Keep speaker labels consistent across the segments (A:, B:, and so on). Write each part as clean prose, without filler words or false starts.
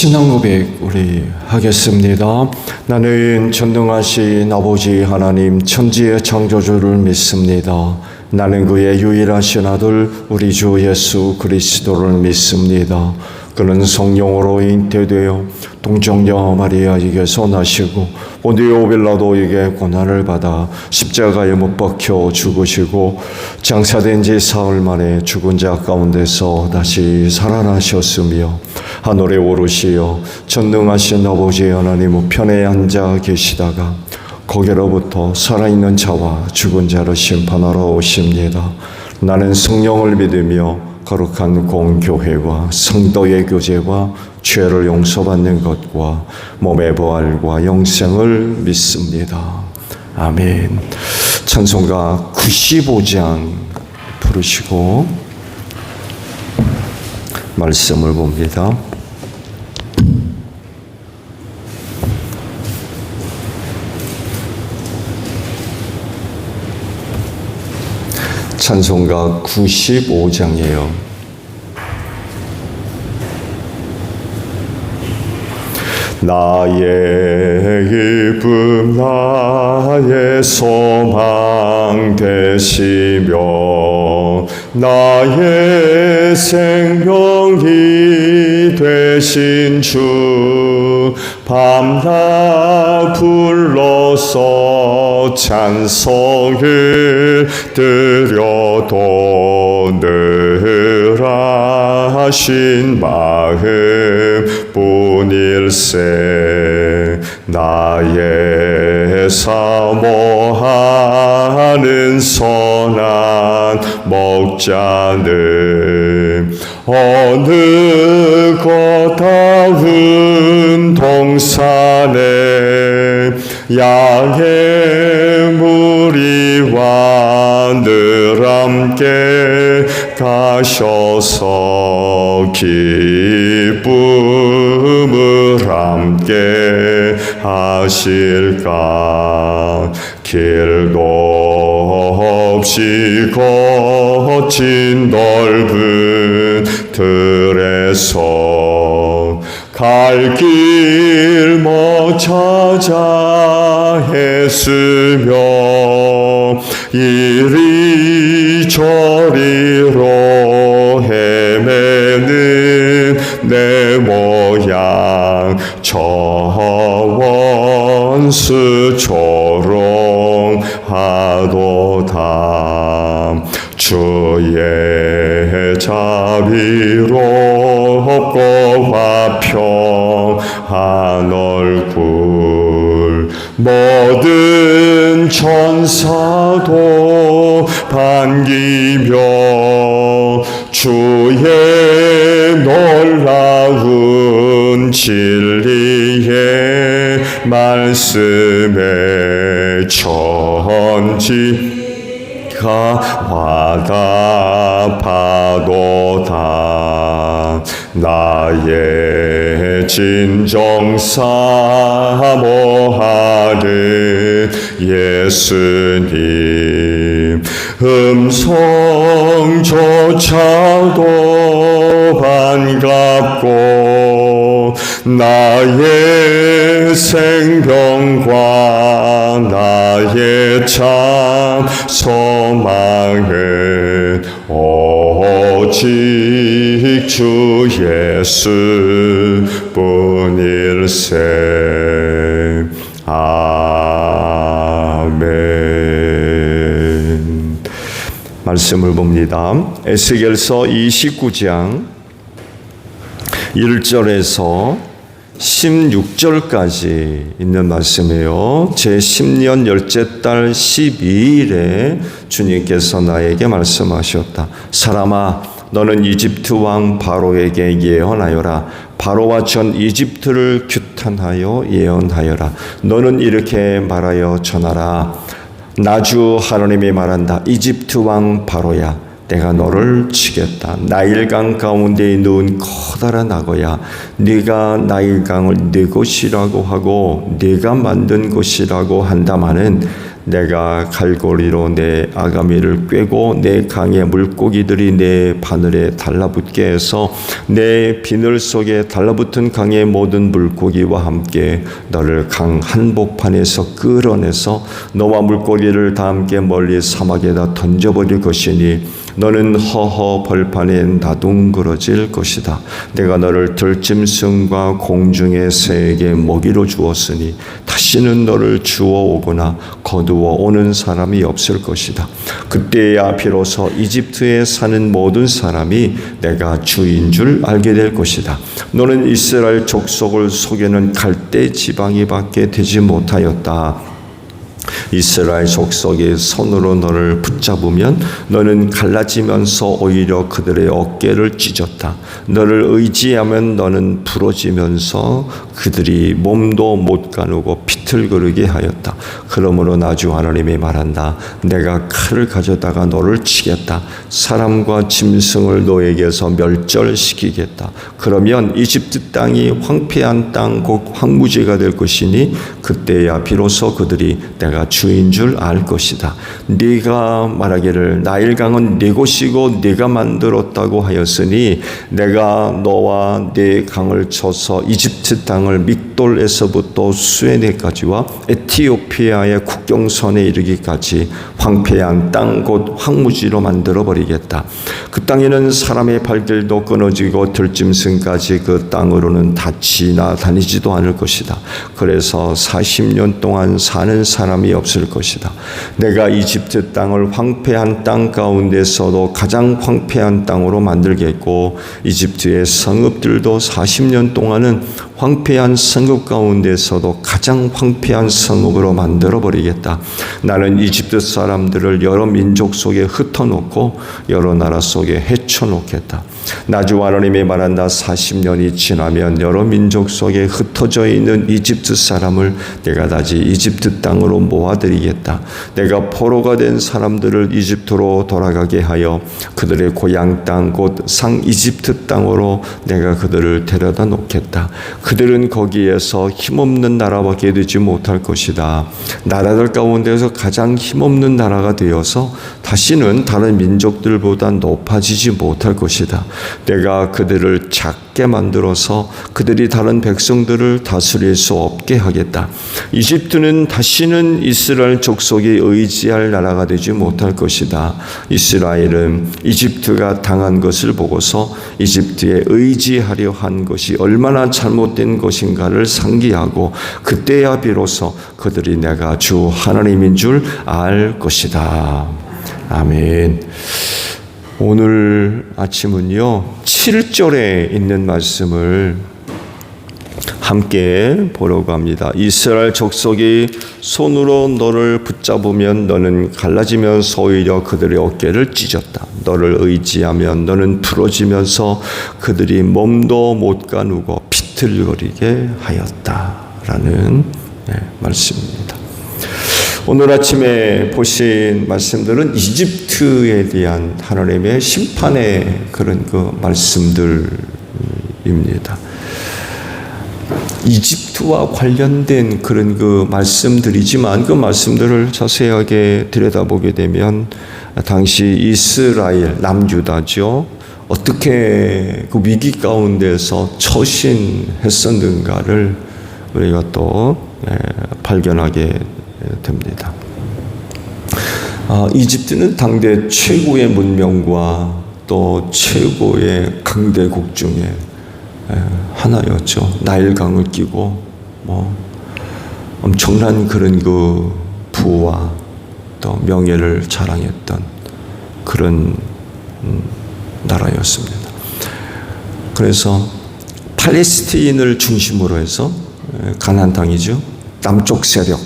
A: 신앙 고백 우리 하겠습니다. 나는 전능하신 아버지 하나님 천지의 창조주를 믿습니다. 나는 그의 유일하신 아들 우리 주 예수 그리스도를 믿습니다. 그는 성령으로 잉태되어 동정녀 마리아에게서 나시고 본디오 빌라도에게 고난을 받아 십자가에 못 박혀 죽으시고 장사된 지 사흘 만에 죽은 자 가운데서 다시 살아나셨으며 하늘에 오르시어 전능하신 아버지 하나님 우편에 앉아 계시다가 거기로부터 살아있는 자와 죽은 자를 심판하러 오십니다. 나는 성령을 믿으며 거룩한 공교회와 성도의 교제와 죄를 용서받는 것과 몸의 부활과 영생을 믿습니다. 아멘. 찬송가 95장 부르시고 말씀을 봅니다. 찬송가 95장이에요. 나의 기쁨 나의 소망 되시며 나의 생명이 되신 주 밤낮 불러서 찬송을 드려도 늘 하신 마음 뿐일세. 나의 사모하는 선한 목자는 어느 거다운 동산에 양의 무리와 늘 함께 가셔서 기쁨을 함께 하실까. 길도 없이 거친 넓은 들에서 갈 길 못 찾아 애쓰며 이리저리로 헤매는 내 모양 저 원수 조롱하도다. 주의 자비롭고 화평한 얼굴 모든 천사도 반기며 주의 놀라운 진리의 말씀에 천지가 화답하도다. 나의 진정 사모하는 예수님 음성조차도 반갑고 나의 생명과 나의 참 소망은 오직 주 예수 뿐일세. 아멘. 말씀을 봅니다. 에스겔서 29장 1절에서 16절까지 있는 말씀이에요. 제 10년 열째 달 12일에 주님께서 나에게 말씀하셨다. 사람아, 너는 이집트 왕 바로에게 예언하여라. 바로와 전 이집트를 규탄하여 예언하여라. 너는 이렇게 말하여 전하라. 나주 하나님이 말한다. 이집트 왕 바로야, 내가 너를 치겠다. 나일강 가운데에 누운 커다란 악어야, 네가 나일강을 네 것이라고 하고 네가 만든 것이라고 한다마는 내가 갈고리로 내 아가미를 꿰고 내 강의 물고기들이 내 바늘에 달라붙게 해서 내 비늘 속에 달라붙은 강의 모든 물고기와 함께 너를 강 한복판에서 끌어내서 너와 물고기를 다 함께 멀리 사막에다 던져버릴 것이니 너는 허허 벌판에 나둥그러질 것이다. 내가 너를 들짐승과 공중의 새에게 먹이로 주었으니 다시는 너를 주워오거나 거두어 오는 사람이 없을 것이다. 그때야 비로소 이집트에 사는 모든 사람이 내가 주인 줄 알게 될 것이다. 너는 이스라엘 족속을 속이는 갈대 지방이 밖에 되지 못하였다. 이스라엘 족속이 손으로 너를 붙잡으면 너는 갈라지면서 오히려 그들의 어깨를 찢었다. 너를 의지하면 너는 부러지면서 그들이 몸도 못 가누고 비틀거리게 하였다. 그러므로 나주 하나님이 말한다. 내가 칼을 가져다가 너를 치겠다. 사람과 짐승을 너에게서 멸절시키겠다. 그러면 이집트 땅이 황폐한 땅 곧 황무지가 될 것이니 그때야 비로소 그들이 내가 주인 줄 알 것이다. 네가 말하기를 나일강은 네 곳이고 네가 만들었다고 하였으니 내가 너와 네 강을 쳐서 이집트 땅을 믹돌에서부터 수에네까지와 에티오피아의 국경선에 이르기까지 황폐한 땅 곧 황무지로 만들어버리겠다. 그 땅에는 사람의 발길도 끊어지고 들짐승까지 그 땅으로는 다 지나다니지도 않을 것이다. 그래서 40년 동안 사는 사람이 없을 것이다. 내가 이집트 땅을 황폐한 땅 가운데서도 가장 황폐한 땅으로 만들겠고 이집트의 성읍들도 40년 동안은 황폐한 성읍 가운데서도 가장 황폐한 성읍으로 만들어버리겠다. 나는 이집트 사람들을 여러 민족 속에 흩어놓고 여러 나라 속에 헤쳐놓겠다. 나주 하나님이 말한다. 40년이 지나면 여러 민족 속에 흩어져 있는 이집트 사람을 내가 다시 이집트 땅으로 모아들이겠다. 내가 포로가 된 사람들을 이집트로 돌아가게 하여 그들의 고향 땅 곧 상 이집트 땅으로 내가 그들을 데려다 놓겠다. 그들은 거기에서 힘없는 나라밖에 되지 못할 것이다. 나라들 가운데서 가장 힘없는 나라가 되어서 다시는 다른 민족들보다 높아지지 못할 것이다. 내가 그들을 작게 만들어서 그들이 다른 백성들을 다스릴 수 없게 하겠다. 이집트는 다시는 이스라엘 족속이 의지할 나라가 되지 못할 것이다. 이스라엘은 이집트가 당한 것을 보고서 이집트에 의지하려 한 것이 얼마나 잘못된 것인가를 상기하고 그때야 비로소 그들이 내가 주 하나님인 줄 알 것이다. 아멘. 오늘 아침은요 7절에 있는 말씀을 함께 보려고 합니다. 이스라엘 족속이 손으로 너를 붙잡으면 너는 갈라지면서 오히려 그들의 어깨를 찢었다. 너를 의지하면 너는 부러지면서 그들이 몸도 못 가누고 비틀거리게 하였다라는 말씀입니다. 오늘 아침에 보신 말씀들은 이집트에 대한 하나님의 심판의 그런 그 말씀들입니다. 이집트와 관련된 그런 그 말씀들이지만 그 말씀들을 자세하게 들여다보게 되면 당시 이스라엘 남유다죠. 어떻게 그 위기 가운데서 처신했었는가를 우리가 또 발견하게 됩니다. 이집트는 당대 최고의 문명과 또 최고의 강대국 중에 하나였죠. 나일강을 끼고 엄청난 그런 그 부와 또 명예를 자랑했던 그런 나라였습니다. 그래서 팔레스틴을 중심으로 해서 가나안 땅이죠. 남쪽 세력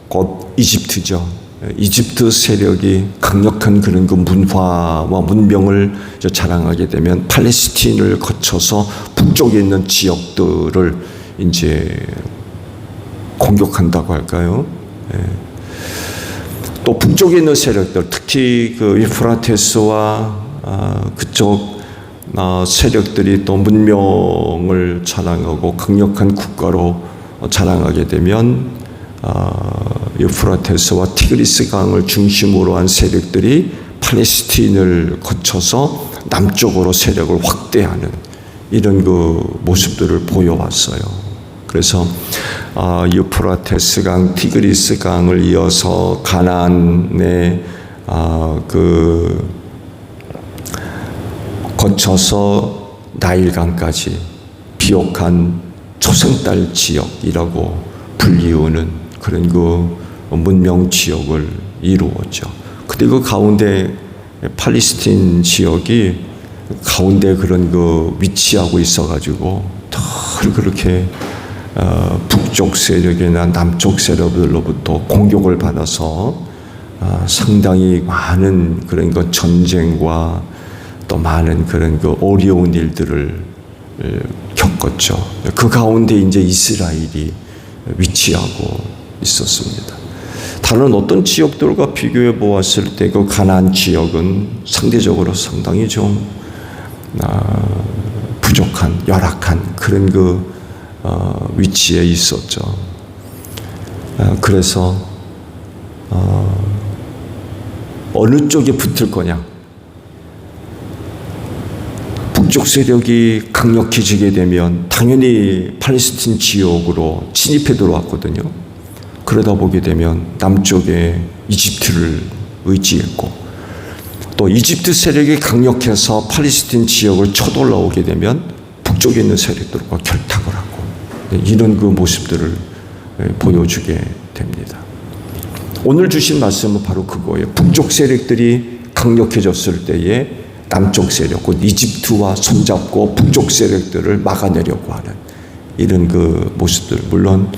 A: 곧 이집트죠. 이집트 세력이 강력한 그런 그 문화와 문명을 자랑하게 되면 팔레스틴을 거쳐서 북쪽에 있는 지역들을 이제 공격한다고 할까요? 또 북쪽에 있는 세력들, 특히 그 유프라테스와 그쪽 세력들이 또 문명을 자랑하고 강력한 국가로 자랑하게 되면 유프라테스와 티그리스 강을 중심으로 한 세력들이 팔레스틴을 거쳐서 남쪽으로 세력을 확대하는 이런 그 모습들을 보여왔어요. 그래서 유프라테스 강, 티그리스 강을 이어서 가나안에 거쳐서 나일강까지 비옥한 초생딸 지역이라고 불리우는 그런 그 문명 지역을 이루었죠. 근데 그 가운데 팔레스틴 지역이 가운데 그런 그 위치하고 있어가지고 늘 그렇게 북쪽 세력이나 남쪽 세력들로부터 공격을 받아서 상당히 많은 그런 그 전쟁과 또 많은 그런 그 어려운 일들을 겪었죠. 그 가운데 이제 이스라엘이 위치하고 있었습니다. 다른 어떤 지역들과 비교해 보았을 때 그 가나안 지역은 상대적으로 상당히 좀 부족한, 열악한 그런 그 위치에 있었죠. 그래서 어느 쪽에 붙을 거냐? 북쪽 세력이 강력해지게 되면 당연히 팔레스틴 지역으로 진입해 들어왔거든요. 그러다 보게 되면 남쪽에 이집트를 의지했고, 또 이집트 세력이 강력해서 팔레스틴 지역을 쳐돌아오게 되면 북쪽에 있는 세력들과 결탁을 하고, 이런 그 모습들을 보여주게 됩니다. 오늘 주신 말씀은 바로 그거예요. 북쪽 세력들이 강력해졌을 때에 남쪽 세력, 곧 이집트와 손잡고 북쪽 세력들을 막아내려고 하는 이런 그 모습들, 물론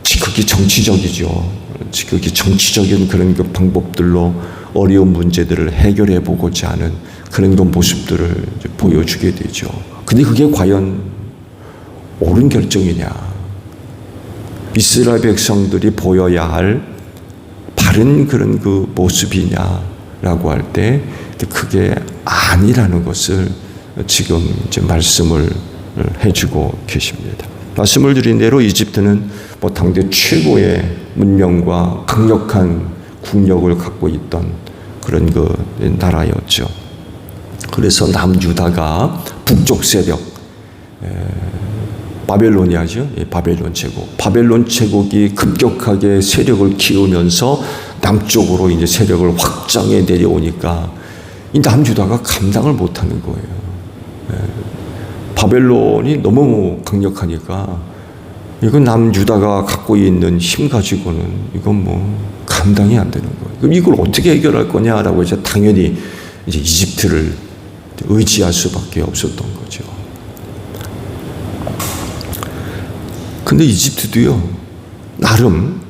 A: 지극히 정치적이죠. 지극히 정치적인 그런 그 방법들로 어려운 문제들을 해결해 보고자 하는 그런 그 모습들을 보여주게 되죠. 근데 그게 과연 옳은 결정이냐? 이스라엘 백성들이 보여야 할 바른 그런 그 모습이냐라고 할 때 그게 아니라는 것을 지금 이제 말씀을 해주고 계십니다. 말씀을 드린 대로 이집트는 뭐 당대 최고의 문명과 강력한 국력을 갖고 있던 그런 그 나라였죠. 그래서 남유다가 북쪽 세력, 바벨로니아죠. 바벨론 제국. 바벨론 제국이 급격하게 세력을 키우면서 남쪽으로 이제 세력을 확장해 내려오니까 이 남유다가 감당을 못하는 거예요. 바벨론이 너무 강력하니까 이건 남유다가 갖고 있는 힘 가지고는 이건 뭐 감당이 안 되는 거예요. 그럼 이걸 어떻게 해결할 거냐라고 이제 당연히 이제 이집트를 의지할 수밖에 없었던 거죠. 근데 이집트도요, 나름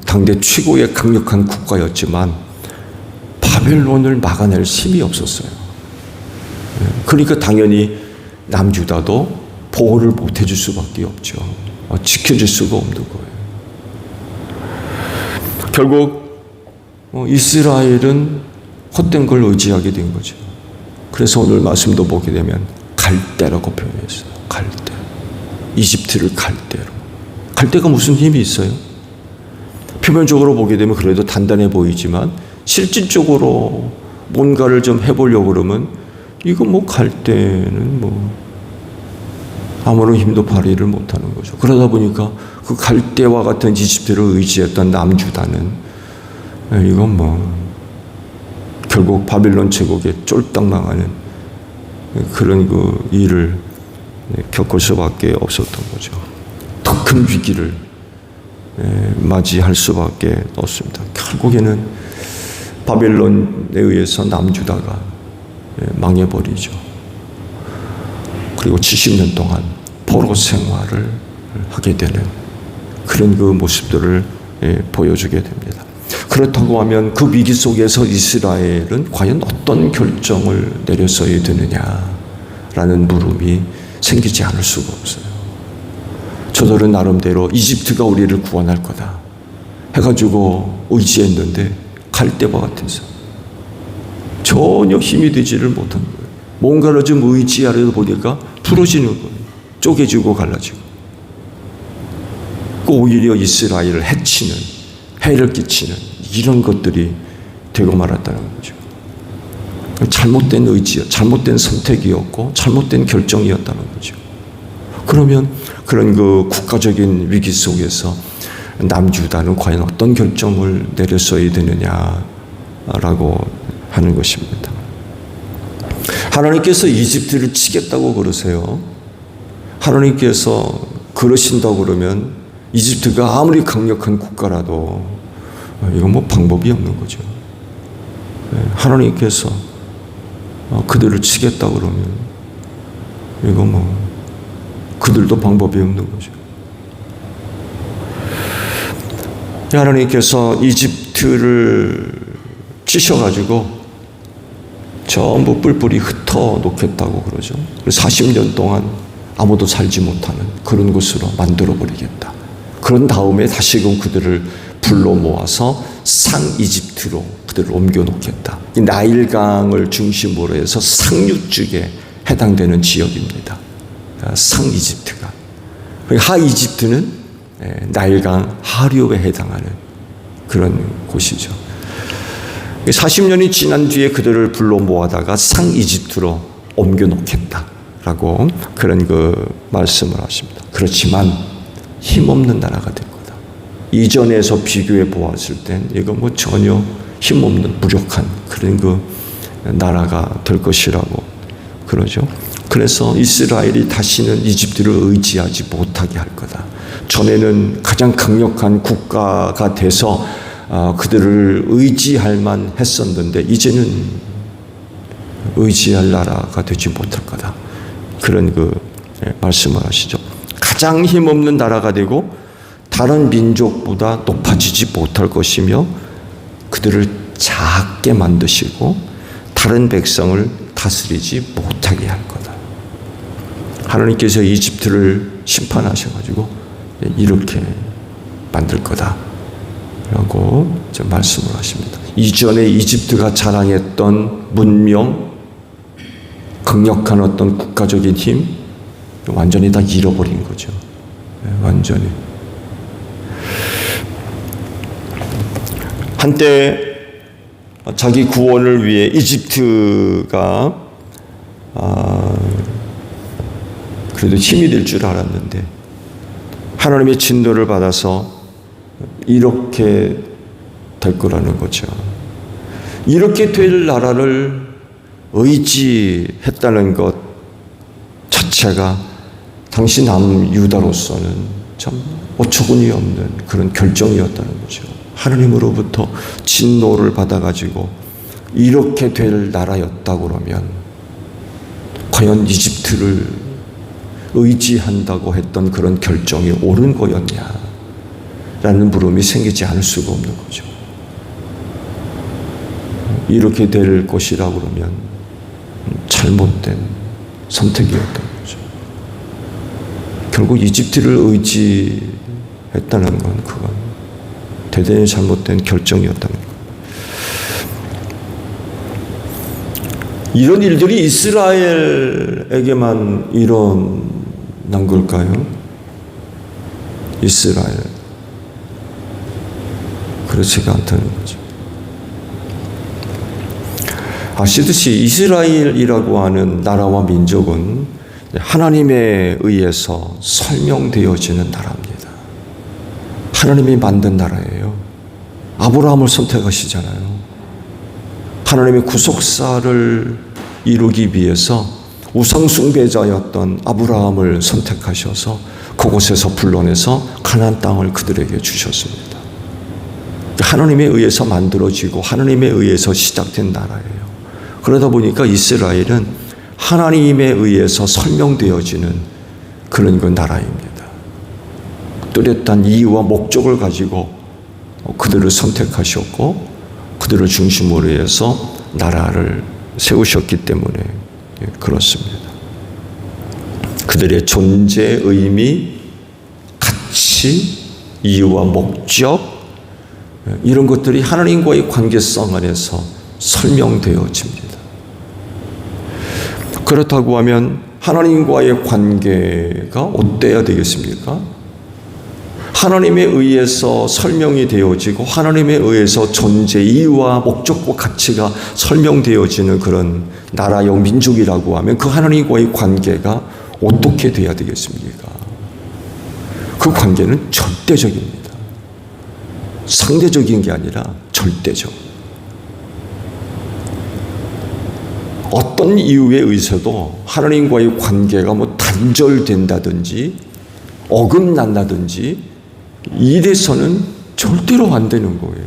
A: 당대 최고의 강력한 국가였지만 바벨론을 막아낼 힘이 없었어요. 그러니까 당연히 남유다도 보호를 못 해줄 수밖에 없죠. 지켜줄 수가 없는 거예요. 결국 이스라엘은 헛된 걸 의지하게 된 거죠. 그래서 오늘 말씀도 보게 되면 갈대라고 표현했어요. 갈대. 이집트를 갈대로. 갈대가 무슨 힘이 있어요? 표면적으로 보게 되면 그래도 단단해 보이지만 실질적으로 뭔가를 좀 해보려고 그러면 이거 뭐 갈대는 뭐 아무런 힘도 발휘를 못하는 거죠. 그러다 보니까 그 갈대와 같은 이집트를 의지했던 남유다는 이건 뭐 결국 바벨론 제국에 쫄딱 망하는 그런 그 일을 겪을 수밖에 없었던 거죠. 더 큰 위기를 맞이할 수밖에 없습니다. 결국에는 바벨론에 의해서 남유다가 망해버리죠. 그리고 70년 동안 포로 생활을 하게 되는 그런 그 모습들을 보여주게 됩니다. 그렇다고 하면 그 위기 속에서 이스라엘은 과연 어떤 결정을 내렸어야 되느냐라는 물음이 생기지 않을 수가 없어요. 저들은 나름대로 이집트가 우리를 구원할 거다 해가지고 의지했는데 갈대와 같아서 전혀 힘이 되지를 못한 거예요. 뭔가를 좀 의지하려다 보니까 부러지는 거예요. 쪼개지고 갈라지고. 오히려 이스라엘을 해치는 해를 끼치는 이런 것들이 되고 말았다는 거죠. 잘못된 잘못된 선택이었고 잘못된 결정이었다는 거죠. 그러면 그런 그 국가적인 위기 속에서 남유다는 과연 어떤 결정을 내렸어야 되느냐라고 하는 것입니다. 하나님께서 이집트를 치겠다고 그러세요. 하나님께서 그러신다고 그러면 이집트가 아무리 강력한 국가라도 이건 뭐 방법이 없는 거죠. 하나님께서 그들을 치겠다고 그러면 이거 뭐 그들도 방법이 없는 거죠. 하나님께서 이집트를 치셔가지고 전부 뿔뿔이 흩어 놓겠다고 그러죠. 40년 동안 아무도 살지 못하는 그런 곳으로 만들어 버리겠다. 그런 다음에 다시금 그들을 불러 모아서 상이집트로 그들을 옮겨 놓겠다. 이 나일강을 중심으로 해서 상류 쪽에 해당되는 지역입니다. 상이집트가. 하이집트는 나일강 하류에 해당하는 그런 곳이죠. 40년이 지난 뒤에 그들을 불러 모아다가 상이집트로 옮겨 놓겠다라고 그런 그 말씀을 하십니다. 그렇지만 힘없는 나라가 될 거다. 이전에서 비교해 보았을 땐 이거 뭐 전혀 힘없는 무력한 그런 그 나라가 될 것이라고 그러죠. 그래서 이스라엘이 다시는 이집트를 의지하지 못하게 할 거다. 전에는 가장 강력한 국가가 돼서 그들을 의지할 만 했었는데 이제는 의지할 나라가 되지 못할 거다. 그런 그 말씀을 하시죠. 가장 힘없는 나라가 되고 다른 민족보다 높아지지 못할 것이며 그들을 작게 만드시고 다른 백성을 다스리지 못하게 할 거다. 하나님께서 이집트를 심판하셔가지고 이렇게 만들 거다 라고 말씀을 하십니다. 이전에 이집트가 자랑했던 문명, 강력한 어떤 국가적인 힘 완전히 다 잃어버린 거죠. 완전히. 한때 자기 구원을 위해 이집트가 그래도 힘이 될 줄 알았는데 하나님의 진노를 받아서 이렇게 될 거라는 거죠. 이렇게 될 나라를 의지했다는 것 자체가 당시 남유다로서는 참 어처구니 없는 그런 결정이었다는 거죠. 하나님으로부터 진노를 받아가지고 이렇게 될 나라였다고 그러면 과연 이집트를 의지한다고 했던 그런 결정이 옳은 거였냐 라는 물음이 생기지 않을 수가 없는 거죠. 이렇게 될 것이라고 그러면 잘못된 선택이었던 거죠. 결국 이집트를 의지했다는 건 그건 대단히 잘못된 결정이었다는 거예요. 이런 일들이 이스라엘에게만 일어난 걸까요? 이스라엘. 그렇지가 않다는 거죠. 아시듯이 이스라엘이라고 하는 나라와 민족은 하나님에 의해서 설명되어지는 나라입니다. 하나님이 만든 나라예요. 아브라함을 선택하시잖아요. 하나님의 구속사를 이루기 위해서 우상숭배자였던 아브라함을 선택하셔서 그곳에서 불러내서 가나안 땅을 그들에게 주셨습니다. 하나님에 의해서 만들어지고 하나님에 의해서 시작된 나라예요. 그러다 보니까 이스라엘은 하나님에 의해서 설명되어지는 그런 그 나라입니다. 뚜렷한 이유와 목적을 가지고 그들을 선택하셨고 그들을 중심으로 해서 나라를 세우셨기 때문에 그렇습니다. 그들의 존재, 의미, 가치, 이유와 목적 이런 것들이 하나님과의 관계성 안에서 설명되어집니다. 그렇다고 하면 하나님과의 관계가 어때야 되겠습니까? 하나님에 의해서 설명이 되어지고 하나님에 의해서 존재 이유와 목적과 가치가 설명되어지는 그런 나라요 민족이라고 하면 그 하나님과의 관계가 어떻게 돼야 되겠습니까? 그 관계는 절대적입니다. 상대적인 게 아니라 절대적. 어떤 이유에 의해서도 하나님과의 관계가 뭐 단절된다든지 어긋난다든지 이래서는 절대로 안 되는 거예요.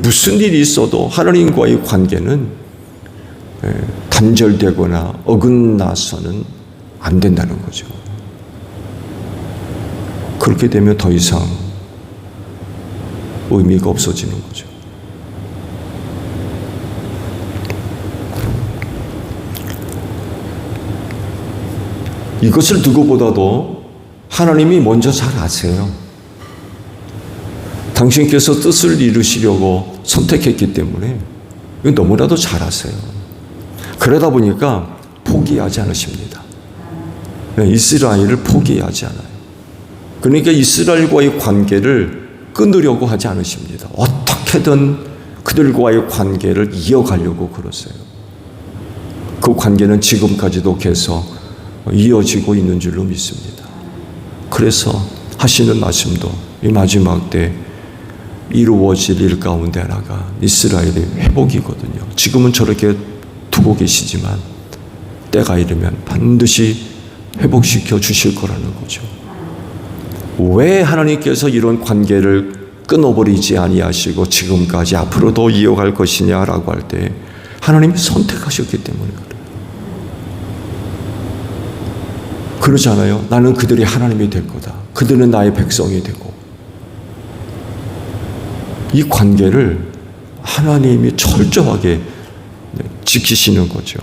A: 무슨 일이 있어도 하나님과의 관계는 단절되거나 어긋나서는 안 된다는 거죠. 그렇게 되면 더 이상 의미가 없어지는 거죠. 이것을 누구보다도 하나님이 먼저 잘 아세요. 당신께서 뜻을 이루시려고 선택했기 때문에 이거 너무나도 잘 아세요. 그러다 보니까 포기하지 않으십니다. 이스라엘을 포기하지 않아요. 그러니까 이스라엘과의 관계를 끊으려고 하지 않으십니다. 어떻게든 그들과의 관계를 이어가려고 그러세요. 그 관계는 지금까지도 계속 이어지고 있는 줄로 믿습니다. 그래서 하시는 말씀도 이 마지막 때 이루어질 일 가운데 하나가 이스라엘의 회복이거든요. 지금은 저렇게 두고 계시지만 때가 이르면 반드시 회복시켜 주실 거라는 거죠. 왜 하나님께서 이런 관계를 끊어버리지 아니하시고 지금까지 앞으로도 이어갈 것이냐라고 할 때 하나님이 선택하셨기 때문에 그래요. 그러잖아요. 나는 그들이 하나님이 될 거다. 그들은 나의 백성이 되고. 이 관계를 하나님이 철저하게 지키시는 거죠.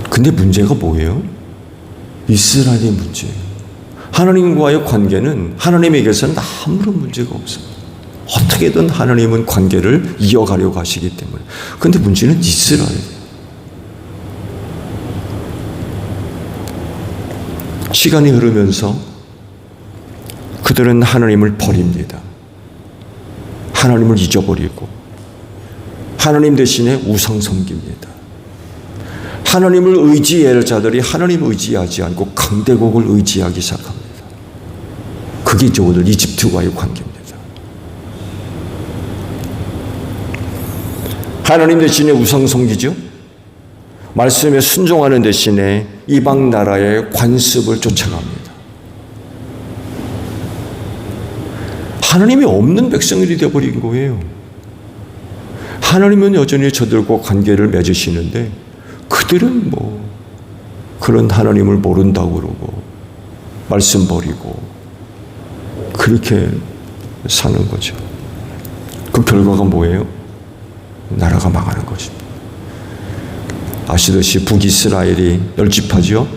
A: 근데 문제가 뭐예요? 이스라엘의 문제예요. 하나님과의 관계는 하나님에게서는 아무런 문제가 없어요. 어떻게든 하나님은 관계를 이어가려고 하시기 때문에. 근데 문제는 이스라엘이에요. 시간이 흐르면서 그들은 하나님을 버립니다. 하나님을 잊어버리고 하나님 대신에 우상 섬깁니다. 하나님을 의지할 자들이 하나님을 의지하지 않고 강대국을 의지하기 시작합니다. 그게 이제 오늘 이집트와의 관계입니다. 하나님 대신에 우상 섬기죠. 말씀에 순종하는 대신에 이방 나라의 관습을 쫓아갑니다. 하나님이 없는 백성들이 되어버린 거예요. 하나님은 여전히 저들과 관계를 맺으시는데 그들은 뭐 그런 하나님을 모른다고 그러고 말씀 버리고 그렇게 사는 거죠. 그 결과가 뭐예요? 나라가 망하는 것입니다. 아시듯이 북이스라엘이 열 지파죠.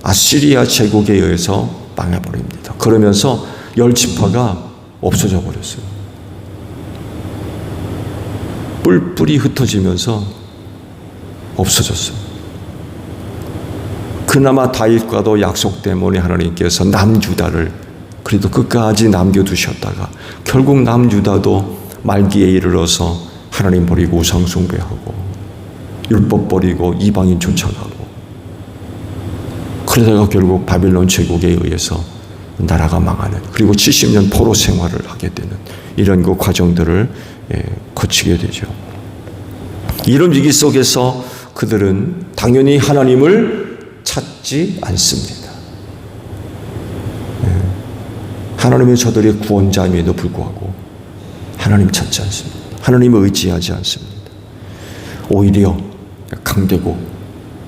A: 아시리아 제국에 의해서 망해버립니다. 그러면서 10지파가 없어져 버렸어요. 뿔뿔이 흩어지면서 없어졌어요. 그나마 다윗과도 약속 때문에 하나님께서 남유다를 그래도 끝까지 남겨두셨다가 결국 남유다도 말기에 이르러서 하나님 버리고 우상 숭배하고 율법 버리고 이방인 쫓아가고 그러다가 결국 바빌론 제국에 의해서 나라가 망하는 그리고 70년 포로 생활을 하게 되는 이런 그 과정들을 거치게 되죠. 이런 위기 속에서 그들은 당연히 하나님을 찾지 않습니다. 하나님은 저들의 구원자임에도 불구하고 하나님 찾지 않습니다. 하나님을 의지하지 않습니다. 오히려 강대국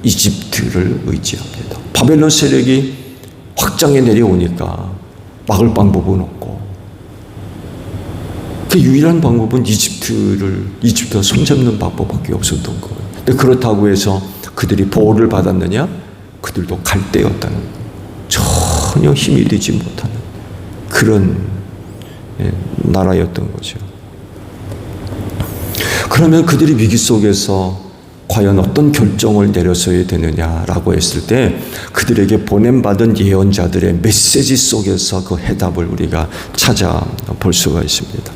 A: 이집트를 의지합니다. 바벨론 세력이 확장해 내려오니까 막을 방법은 없고 그 유일한 방법은 이집트가 손잡는 방법밖에 없었던 거예요. 근데 그렇다고 해서 그들이 보호를 받았느냐? 그들도 갈대였다는 거예요. 전혀 힘이 되지 못하는 그런 나라였던 거죠. 그러면 그들이 위기 속에서 과연 어떤 결정을 내렸어야 되느냐라고 했을 때 그들에게 보냄받은 예언자들의 메시지 속에서 그 해답을 우리가 찾아볼 수가 있습니다.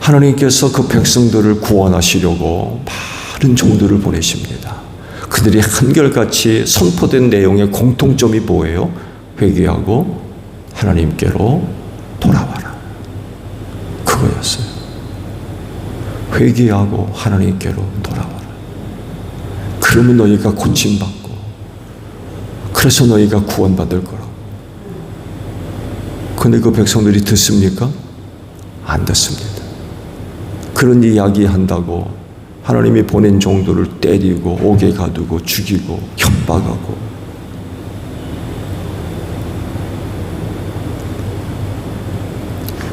A: 하나님께서 그 백성들을 구원하시려고 많은 종들을 보내십니다. 그들이 한결같이 선포된 내용의 공통점이 뭐예요? 회개하고 하나님께로 돌아와라. 그거였어요. 회개하고 하나님께로 돌아와라. 그러면 너희가 고침받고 그래서 너희가 구원받을 거라고. 근데 그 백성들이 듣습니까? 안 듣습니다. 그런 이야기 한다고 하나님이 보낸 종들을 때리고 옥에 가두고 죽이고 협박하고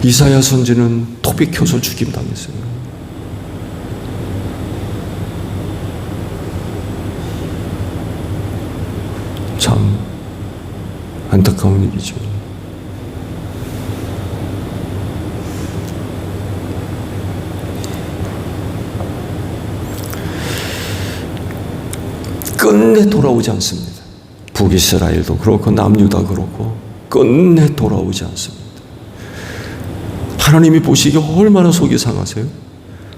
A: 이사야 선지는 토비 켜서 죽임당했어요. 참 안타까운 일이죠. 끝내 돌아오지 않습니다. 북이스라엘도 그렇고 남유다 그렇고 끝내 돌아오지 않습니다. 하나님이 보시기에 얼마나 속이 상하세요?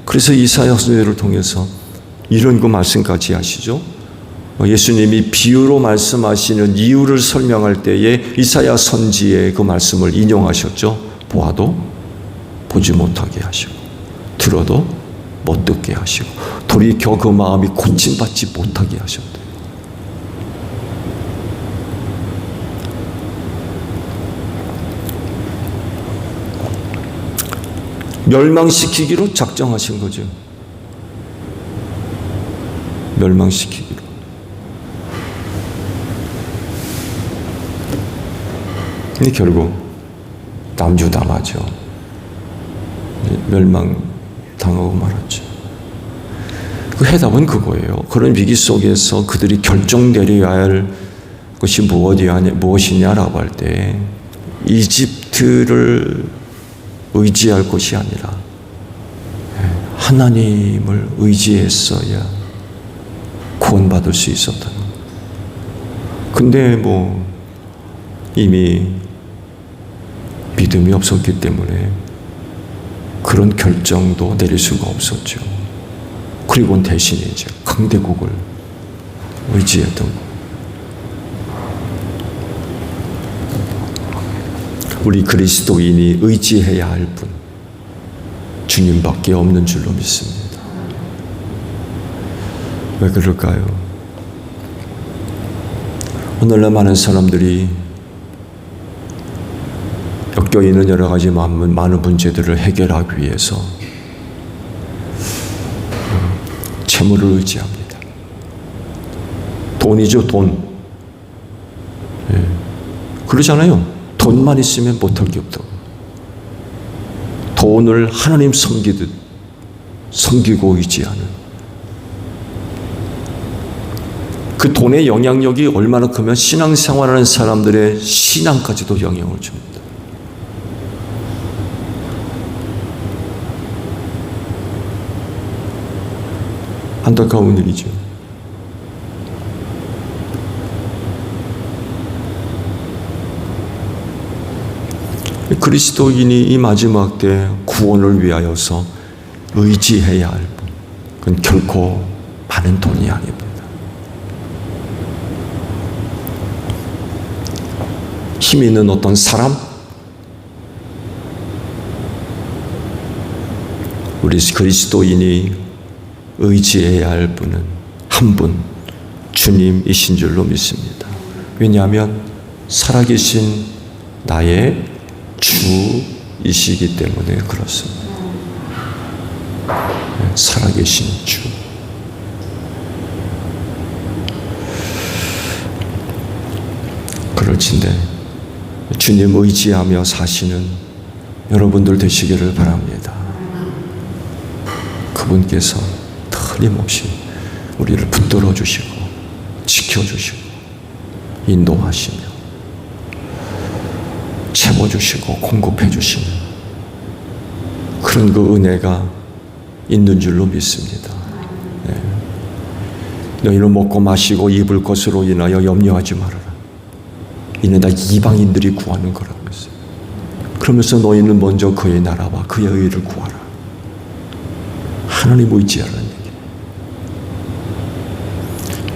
A: 그래서 이사야 선지를 통해서 이런 그 말씀까지 하시죠. 예수님이 비유로 말씀하시는 이유를 설명할 때에 이사야 선지의 그 말씀을 인용하셨죠. 보아도 보지 못하게 하시고 들어도 못 듣게 하시고 돌이켜 그 마음이 고침받지 못하게 하셨대요. 멸망시키기로 작정하신 거죠. 멸망시키기로. 근데 결국 남주당하죠. 멸망당하고 말았죠. 그 해답은 그거예요. 그런 위기 속에서 그들이 결정 내려야 할 것이 무엇이냐라고 할 때 이집트를 의지할 것이 아니라 하나님을 의지했어야 구원받을 수 있었다는 거예요. 근데 뭐 이미 믿음이 없었기 때문에 그런 결정도 내릴 수가 없었죠. 그리고 대신에 이제 강대국을 의지했던 거예요. 우리 그리스도인이 의지해야 할 분, 주님밖에 없는 줄로 믿습니다. 왜 그럴까요? 오늘날 많은 사람들이 엮여있는 여러 가지 많은 문제들을 해결하기 위해서 재물을 의지합니다. 돈이죠, 돈. 예. 그러잖아요. 돈만 있으면 못할 게 없다고. 돈을 하나님 섬기듯 섬기고 의지하는 그 돈의 영향력이 얼마나 크면 신앙생활하는 사람들의 신앙까지도 영향을 줍니다. 안타까운 일이죠. 그리스도인이 이 마지막 때 구원을 위하여서 의지해야 할 분, 그건 결코 많은 돈이 아닙니다. 힘 있는 어떤 사람, 우리 그리스도인이 의지해야 할 분은 한 분, 주님이신 줄로 믿습니다. 왜냐하면 살아계신 나의 주이시기 때문에 그렇습니다. 살아계신 주. 그럴진데 주님 의지하며 사시는 여러분들 되시기를 바랍니다. 그분께서 틀림없이 우리를 붙들어 주시고 지켜주시고 인도하시며 채워주시고 공급해주시는 그런 그 은혜가 있는 줄로 믿습니다. 네. 너희는 먹고 마시고 입을 것으로 인하여 염려하지 말아라. 이는 다 이방인들이 구하는 거라면서. 그러면서 너희는 먼저 그의 나라와 그의 의를 구하라. 하나님 의지하라는 얘기예요.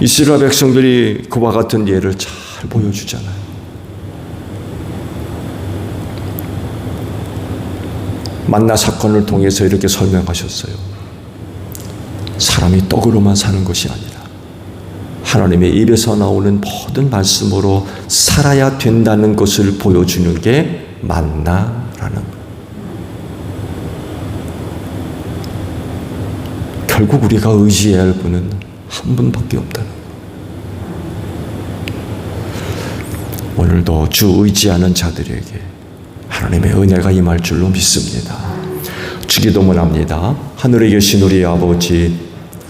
A: 이스라엘 백성들이 그와 같은 예를 잘 보여주잖아요. 만나 사건을 통해서 이렇게 설명하셨어요. 사람이 떡으로만 사는 것이 아니라 하나님의 입에서 나오는 모든 말씀으로 살아야 된다는 것을 보여주는 게 만나라는 거예요. 결국 우리가 의지해야 할 분은 한 분밖에 없다는 거예요. 오늘도 주 의지하는 자들에게 하나님의 은혜가 임할 줄로 믿습니다. 주기도문 합니다. 하늘에 계신 우리 아버지,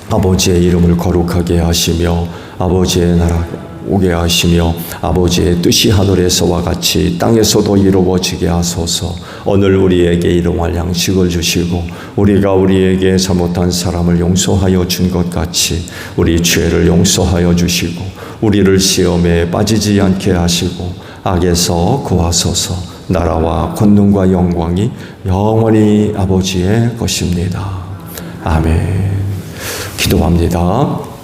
A: 아버지의 이름을 거룩하게 하시며 아버지의 나라 오게 하시며 아버지의 뜻이 하늘에서와 같이 땅에서도 이루어지게 하소서. 오늘 우리에게 일용할 양식을 주시고 우리가 우리에게 잘못한 사람을 용서하여 준 것 같이 우리 죄를 용서하여 주시고 우리를 시험에 빠지지 않게 하시고 악에서 구하소서. 나라와 권능과 영광이 영원히 아버지의 것입니다. 아멘. 기도합니다.